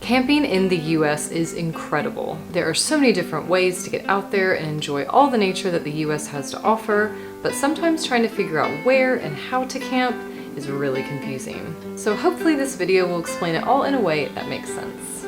Camping in the US is incredible. There are so many different ways to get out there and enjoy all the nature that the US has to offer, but sometimes trying to figure out where and how to camp is really confusing. So hopefully this video will explain it all in a way that makes sense.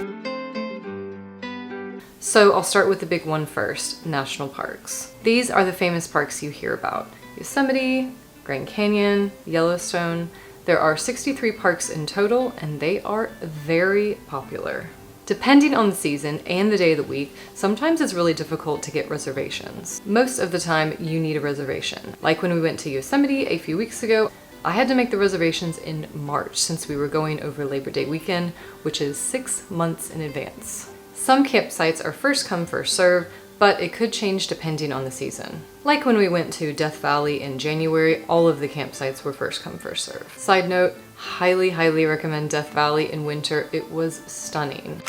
So I'll start with the big one first, national parks. These are the famous parks you hear about: Yosemite, Grand Canyon, Yellowstone. There are 63 parks in total, and they are very popular. Depending on the season and the day of the week, sometimes it's really difficult to get reservations. Most of the time, you need a reservation. Like when we went to Yosemite a few weeks ago, I had to make the reservations in March since we were going over Labor Day weekend, which is 6 months in advance. Some campsites are first come, first serve, but it could change depending on the season. Like when we went to Death Valley in January, all of the campsites were first come, first serve. Side note, highly recommend Death Valley in winter. It was stunning.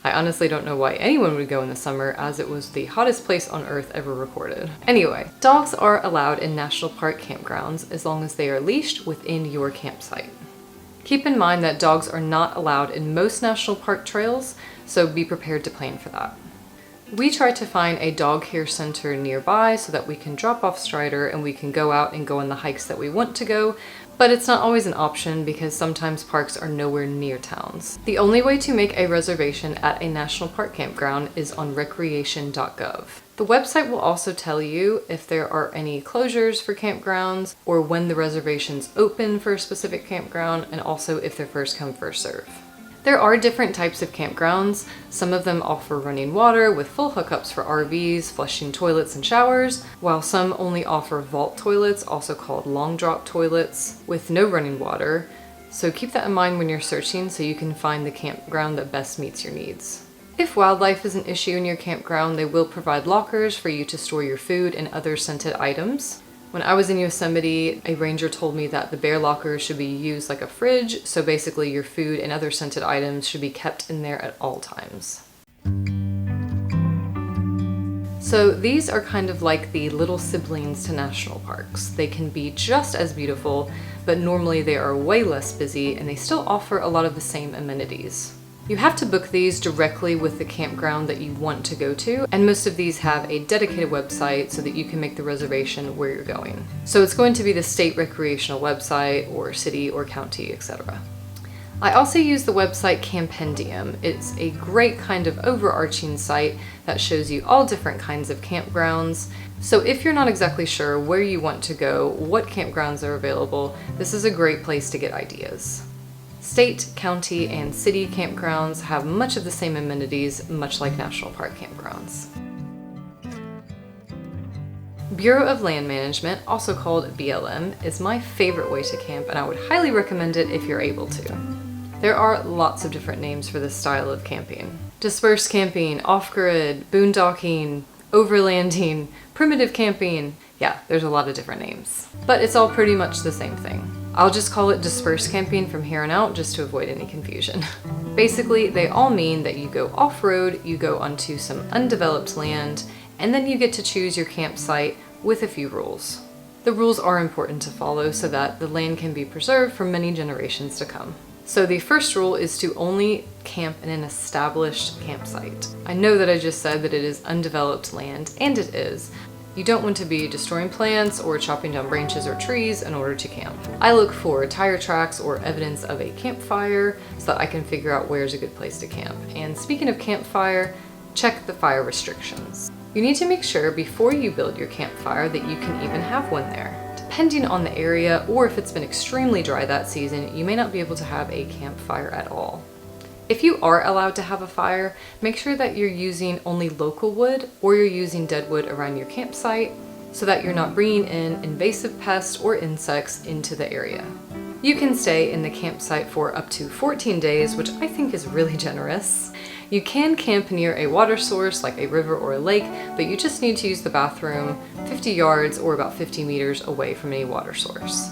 I honestly don't know why anyone would go in the summer, as it was the hottest place on earth ever recorded. Anyway, dogs are allowed in national park campgrounds as long as they are leashed within your campsite. Keep in mind that dogs are not allowed in most national park trails, so be prepared to plan for that. We try to find a dog care center nearby so that we can drop off Strider and we can go out and go on the hikes that we want to go, but it's not always an option because sometimes parks are nowhere near towns. The only way to make a reservation at a national park campground is on recreation.gov. The website will also tell you if there are any closures for campgrounds or when the reservations open for a specific campground, and also if they're first come, first serve. There are different types of campgrounds. Some of them offer running water with full hookups for RVs, flushing toilets and showers, while some only offer vault toilets, also called long drop toilets, with no running water. So keep that in mind when you're searching so you can find the campground that best meets your needs. If wildlife is an issue in your campground, they will provide lockers for you to store your food and other scented items. When I was in Yosemite, a ranger told me that the bear lockers should be used like a fridge, so basically your food and other scented items should be kept in there at all times. So these are kind of like the little siblings to national parks. They can be just as beautiful, but normally they are way less busy and they still offer a lot of the same amenities. You have to book these directly with the campground that you want to go to, and most of these have a dedicated website so that you can make the reservation where you're going. So it's going to be the state recreational website or city or county, etc. I also use the website Campendium. It's a great kind of overarching site that shows you all different kinds of campgrounds. So if you're not exactly sure where you want to go, what campgrounds are available, this is a great place to get ideas. State, county, and city campgrounds have much of the same amenities, much like national park campgrounds. Bureau of Land Management, also called BLM, is my favorite way to camp, and I would highly recommend it if you're able to. There are lots of different names for this style of camping. Dispersed camping, off-grid, boondocking, overlanding, primitive camping. Yeah, there's a lot of different names. But it's all pretty much the same thing. I'll just call it dispersed camping from here on out just to avoid any confusion. Basically, they all mean that you go off-road, you go onto some undeveloped land, and then you get to choose your campsite with a few rules. The rules are important to follow so that the land can be preserved for many generations to come. So the first rule is to only camp in an established campsite. I know that I just said that it is undeveloped land, and it is. You don't want to be destroying plants or chopping down branches or trees in order to camp. I look for tire tracks or evidence of a campfire so that I can figure out where's a good place to camp. And speaking of campfire, check the fire restrictions. You need to make sure before you build your campfire that you can even have one there. Depending on the area, or if it's been extremely dry that season, you may not be able to have a campfire at all. If you are allowed to have a fire, make sure that you're using only local wood or you're using dead wood around your campsite so that you're not bringing in invasive pests or insects into the area. You can stay in the campsite for up to 14 days, which I think is really generous. You can camp near a water source like a river or a lake, but you just need to use the bathroom 50 yards or about 50 meters away from any water source.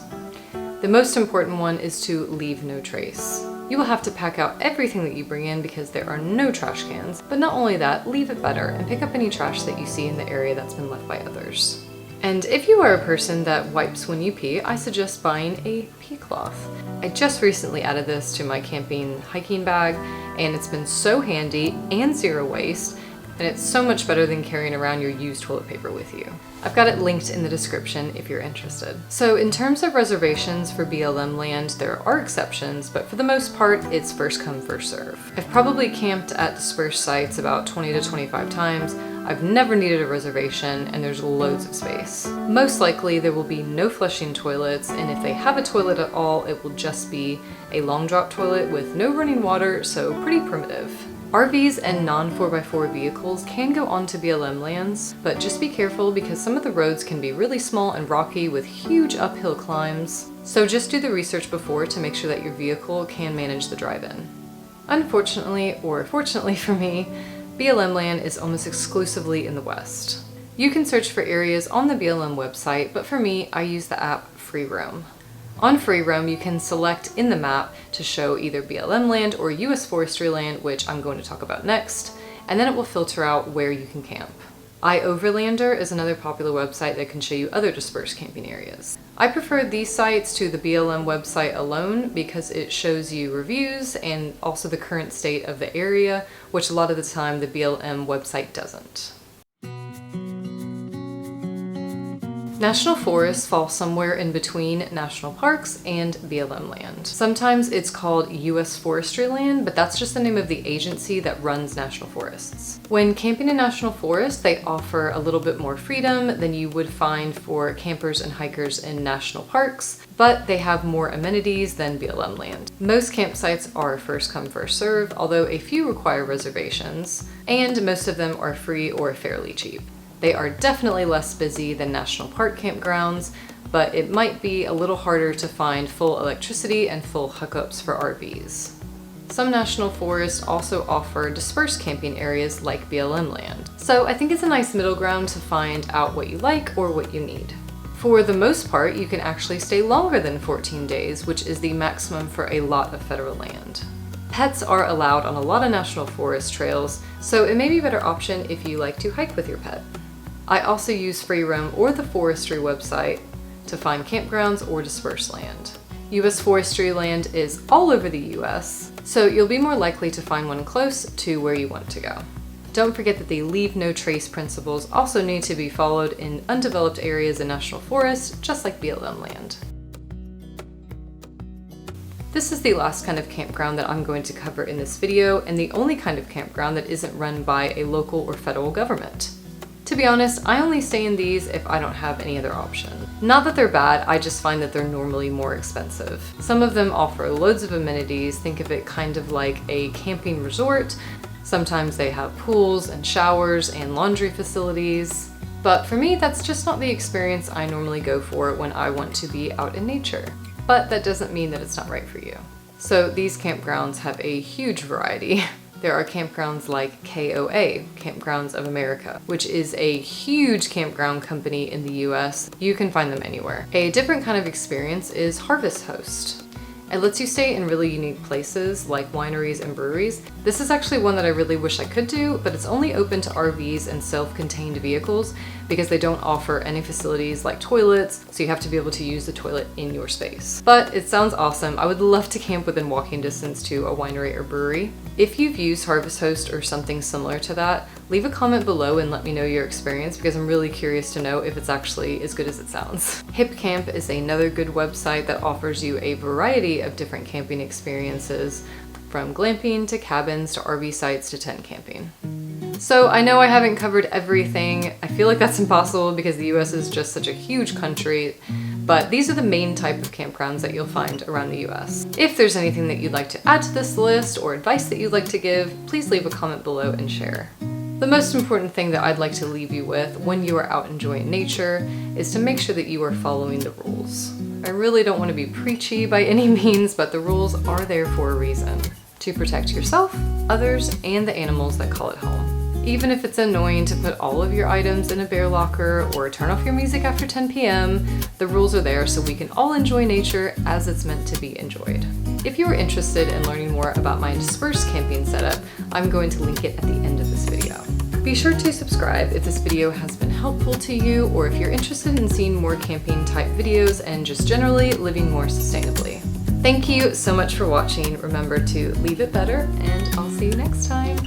The most important one is to leave no trace. You will have to pack out everything that you bring in because there are no trash cans, but not only that, leave it better and pick up any trash that you see in the area that's been left by others. And if you are a person that wipes when you pee, I suggest buying a pee cloth. I just recently added this to my camping hiking bag, and it's been so handy and zero waste, and it's so much better than carrying around your used toilet paper with you. I've got it linked in the description if you're interested. So in terms of reservations for BLM land, there are exceptions, but for the most part, it's first come, first serve. I've probably camped at dispersed sites about 20 to 25 times. I've never needed a reservation, and there's loads of space. Most likely there will be no flushing toilets, and if they have a toilet at all, it will just be a long drop toilet with no running water, so pretty primitive. RVs and non-4x4 vehicles can go onto BLM lands, but just be careful because some of the roads can be really small and rocky with huge uphill climbs. So just do the research before to make sure that your vehicle can manage the drive-in. Unfortunately, or fortunately for me, BLM land is almost exclusively in the West. You can search for areas on the BLM website, but for me, I use the app Free Roam. On Free Roam, you can select in the map to show either BLM land or US forestry land, which I'm going to talk about next, and then it will filter out where you can camp. iOverlander is another popular website that can show you other dispersed camping areas. I prefer these sites to the BLM website alone because it shows you reviews and also the current state of the area, which a lot of the time the BLM website doesn't. National forests fall somewhere in between national parks and BLM land. Sometimes it's called US forestry land, but that's just the name of the agency that runs national forests. When camping in national forests, they offer a little bit more freedom than you would find for campers and hikers in national parks, but they have more amenities than BLM land. Most campsites are first come, first serve, although a few require reservations, and most of them are free or fairly cheap. They are definitely less busy than national park campgrounds, but it might be a little harder to find full electricity and full hookups for RVs. Some national forests also offer dispersed camping areas like BLM land. So I think it's a nice middle ground to find out what you like or what you need. For the most part, you can actually stay longer than 14 days, which is the maximum for a lot of federal land. Pets are allowed on a lot of national forest trails, so it may be a better option if you like to hike with your pet. I also use Free Roam or the forestry website to find campgrounds or dispersed land. US forestry land is all over the US, so you'll be more likely to find one close to where you want to go. Don't forget that the leave no trace principles also need to be followed in undeveloped areas in national forests, just like BLM land. This is the last kind of campground that I'm going to cover in this video, and the only kind of campground that isn't run by a local or federal government. To be honest, I only stay in these if I don't have any other option. Not that they're bad, I just find that they're normally more expensive. Some of them offer loads of amenities, think of it kind of like a camping resort. Sometimes they have pools and showers and laundry facilities. But for me, that's just not the experience I normally go for when I want to be out in nature. But that doesn't mean that it's not right for you. So these campgrounds have a huge variety. There are campgrounds like KOA, Campgrounds of America, which is a huge campground company in the US. You can find them anywhere. A different kind of experience is Harvest Host. It lets you stay in really unique places like wineries and breweries. This is actually one that I really wish I could do, but it's only open to RVs and self-contained vehicles because they don't offer any facilities like toilets, so you have to be able to use the toilet in your space. But it sounds awesome. I would love to camp within walking distance to a winery or brewery. If you've used Harvest Host or something similar to that, leave a comment below and let me know your experience because I'm really curious to know if it's actually as good as it sounds. Hip Camp is another good website that offers you a variety of different camping experiences, from glamping to cabins to RV sites to tent camping. So I know I haven't covered everything. I feel like that's impossible because the US is just such a huge country, but these are the main type of campgrounds that you'll find around the US. If there's anything that you'd like to add to this list or advice that you'd like to give, please leave a comment below and share. The most important thing that I'd like to leave you with when you are out enjoying nature is to make sure that you are following the rules. I really don't want to be preachy by any means, but the rules are there for a reason. To protect yourself, others, and the animals that call it home. Even if it's annoying to put all of your items in a bear locker or turn off your music after 10 p.m., the rules are there so we can all enjoy nature as it's meant to be enjoyed. If you are interested in learning more about my dispersed camping setup, I'm going to link it at the end of this video. Be sure to subscribe if this video has been helpful to you, or if you're interested in seeing more camping type videos and just generally living more sustainably. Thank you so much for watching. Remember to leave it better, and I'll see you next time.